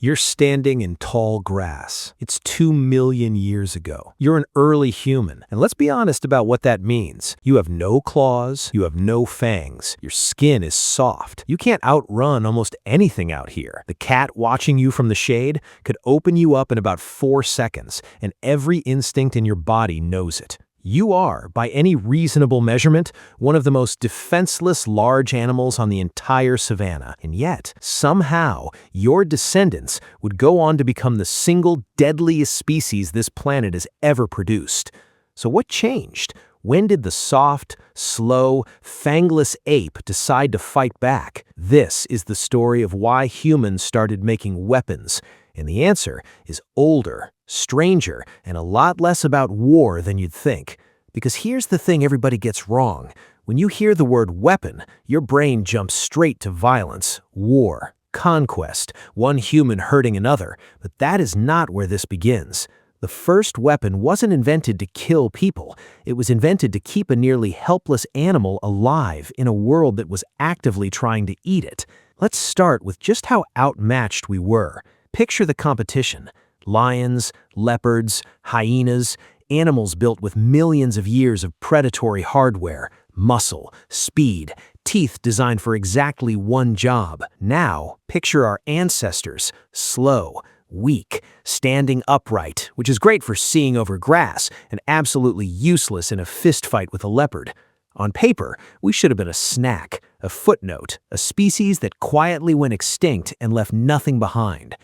You're standing in tall grass. It's 2 million years ago. You're an early human. And let's be honest about what that means. You have no claws. You have no fangs. Your skin is soft. You can't outrun almost anything out here. The cat watching you from the shade could open you up in about 4 seconds, and every instinct in your body knows it. You are, by any reasonable measurement, one of the most defenseless large animals on the entire savannah. And yet, somehow, your descendants would go on to become the single deadliest species this planet has ever produced. So what changed? When did the soft, slow, fangless ape decide to fight back? This is the story of why humans started making weapons. And the answer is older, stranger, and a lot less about war than you'd think. Because here's the thing everybody gets wrong. When you hear the word weapon, your brain jumps straight to violence, war, conquest, one human hurting another. But that is not where this begins. The first weapon wasn't invented to kill people. It was invented to keep a nearly helpless animal alive in a world that was actively trying to eat it. Let's start with just how outmatched we were. Picture the competition. Lions, leopards, hyenas, animals built with millions of years of predatory hardware, muscle, speed, teeth designed for exactly one job. Now, picture our ancestors, slow, weak, standing upright, which is great for seeing over grass and absolutely useless in a fistfight with a leopard. On paper, we should have been a snack, a footnote, a species that quietly went extinct and left nothing behind.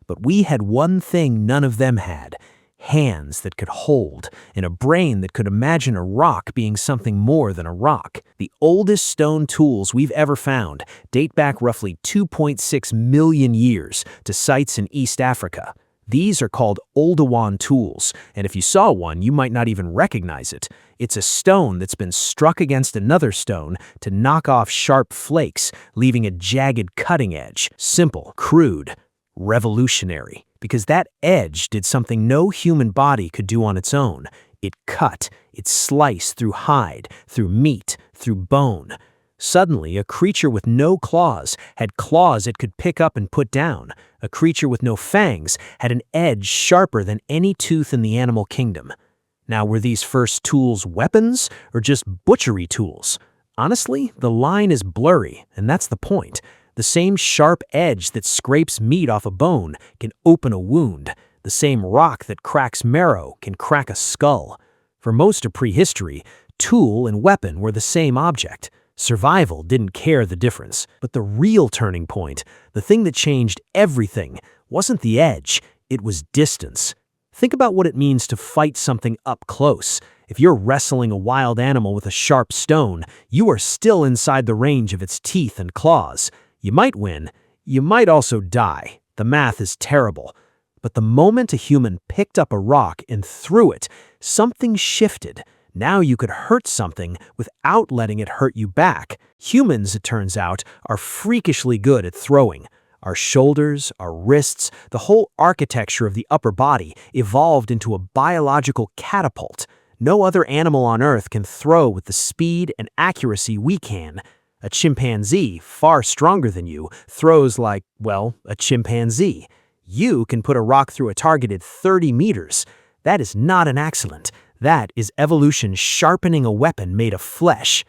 But we had one thing none of them had: hands that could hold, and a brain that could imagine a rock being something more than a rock. The oldest stone tools we've ever found date back roughly 2.6 million years to sites in East Africa. These are called Oldowan tools, and if you saw one, you might not even recognize it. It's a stone that's been struck against another stone to knock off sharp flakes, leaving a jagged cutting edge. Simple, crude, revolutionary. Because that edge did something no human body could do on its own. It cut, it sliced through hide, through meat, through bone. Suddenly, a creature with no claws had claws it could pick up and put down. A creature with no fangs had an edge sharper than any tooth in the animal kingdom. Now, were these first tools weapons or just butchery tools? Honestly, the line is blurry, and that's the point. The same sharp edge that scrapes meat off a bone can open a wound. The same rock that cracks marrow can crack a skull. For most of prehistory, tool and weapon were the same object. Survival didn't care the difference. But the real turning point, the thing that changed everything, wasn't the edge, it was distance. Think about what it means to fight something up close. If you're wrestling a wild animal with a sharp stone, you are still inside the range of its teeth and claws. You might win, you might also die. The math is terrible. But the moment a human picked up a rock and threw it, something shifted. Now you could hurt something without letting it hurt you back. Humans, it turns out, are freakishly good at throwing. Our shoulders, our wrists, the whole architecture of the upper body evolved into a biological catapult. No other animal on Earth can throw with the speed and accuracy we can. A chimpanzee, far stronger than you, throws like, well, a chimpanzee. You can put a rock through a targeted 30 meters. That is not an accident. That is evolution sharpening a weapon made of flesh.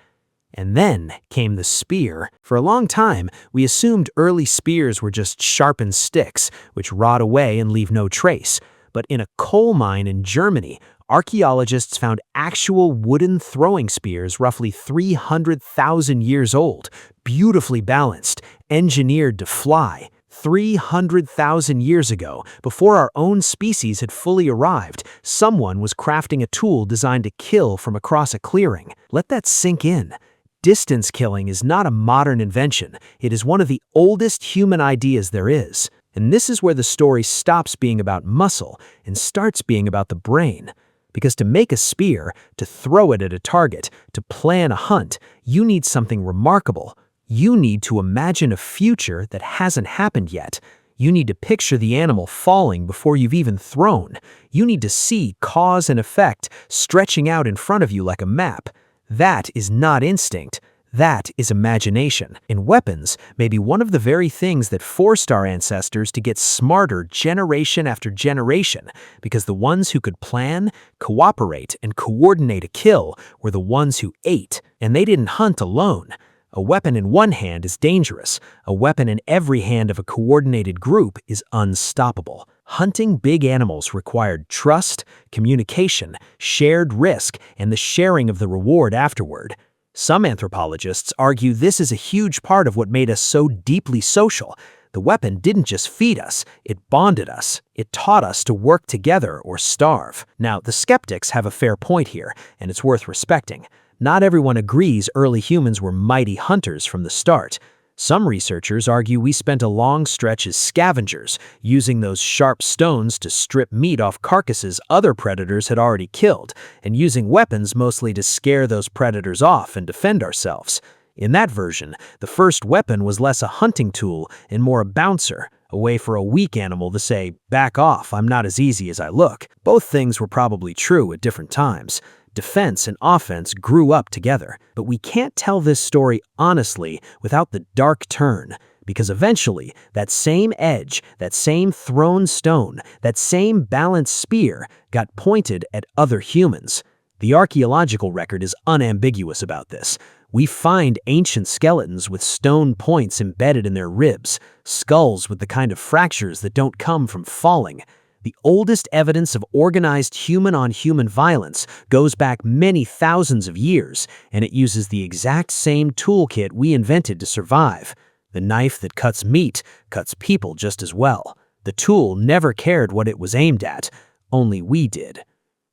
And then came the spear. For a long time, we assumed early spears were just sharpened sticks, which rot away and leave no trace. But in a coal mine in Germany, archaeologists found actual wooden throwing spears roughly 300,000 years old, beautifully balanced, engineered to fly. 300,000 years ago, before our own species had fully arrived, someone was crafting a tool designed to kill from across a clearing. Let that sink in. Distance killing is not a modern invention. It is one of the oldest human ideas there is. And this is where the story stops being about muscle and starts being about the brain. Because to make a spear, to throw it at a target, to plan a hunt, you need something remarkable. You need to imagine a future that hasn't happened yet. You need to picture the animal falling before you've even thrown. You need to see cause and effect stretching out in front of you like a map. That is not instinct. That is imagination. And weapons may be one of the very things that forced our ancestors to get smarter generation after generation, because the ones who could plan, cooperate, and coordinate a kill were the ones who ate, and they didn't hunt alone. A weapon in one hand is dangerous. A weapon in every hand of a coordinated group is unstoppable. Hunting big animals required trust, communication, shared risk, and the sharing of the reward afterward. Some anthropologists argue this is a huge part of what made us so deeply social. The weapon didn't just feed us, it bonded us. It taught us to work together or starve. Now, the skeptics have a fair point here, and it's worth respecting. Not everyone agrees early humans were mighty hunters from the start. Some researchers argue we spent a long stretch as scavengers, using those sharp stones to strip meat off carcasses other predators had already killed, and using weapons mostly to scare those predators off and defend ourselves. In that version, the first weapon was less a hunting tool and more a bouncer, a way for a weak animal to say, "Back off, I'm not as easy as I look." Both things were probably true at different times. Defense and offense grew up together, but we can't tell this story honestly without the dark turn, because eventually that same edge, that same thrown stone, that same balanced spear got pointed at other humans. The archaeological record is unambiguous about this. We find ancient skeletons with stone points embedded in their ribs, skulls with the kind of fractures that don't come from falling. The oldest evidence of organized human-on-human violence goes back many thousands of years, and it uses the exact same toolkit we invented to survive. The knife that cuts meat cuts people just as well. The tool never cared what it was aimed at, only we did.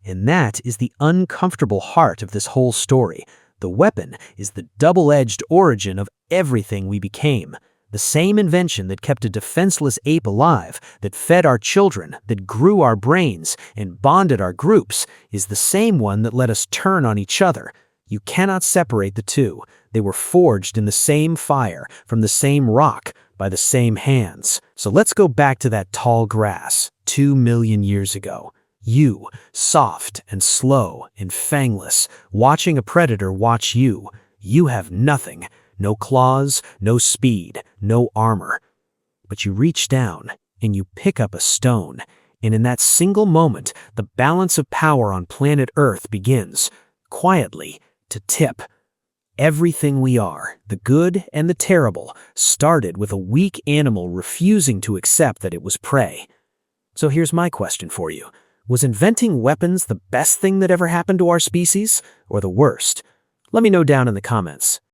And that is the uncomfortable heart of this whole story. The weapon is the double-edged origin of everything we became. The same invention that kept a defenseless ape alive, that fed our children, that grew our brains, and bonded our groups, is the same one that let us turn on each other. You cannot separate the two. They were forged in the same fire, from the same rock, by the same hands. So let's go back to that tall grass, 2 million years ago. You, soft and slow and fangless, watching a predator watch you. You have nothing. No claws, no speed, no armor. But you reach down and you pick up a stone, and in that single moment, the balance of power on planet Earth begins, quietly, to tip. Everything we are, the good and the terrible, started with a weak animal refusing to accept that it was prey. So here's my question for you. Was inventing weapons the best thing that ever happened to our species, or the worst? Let me know down in the comments.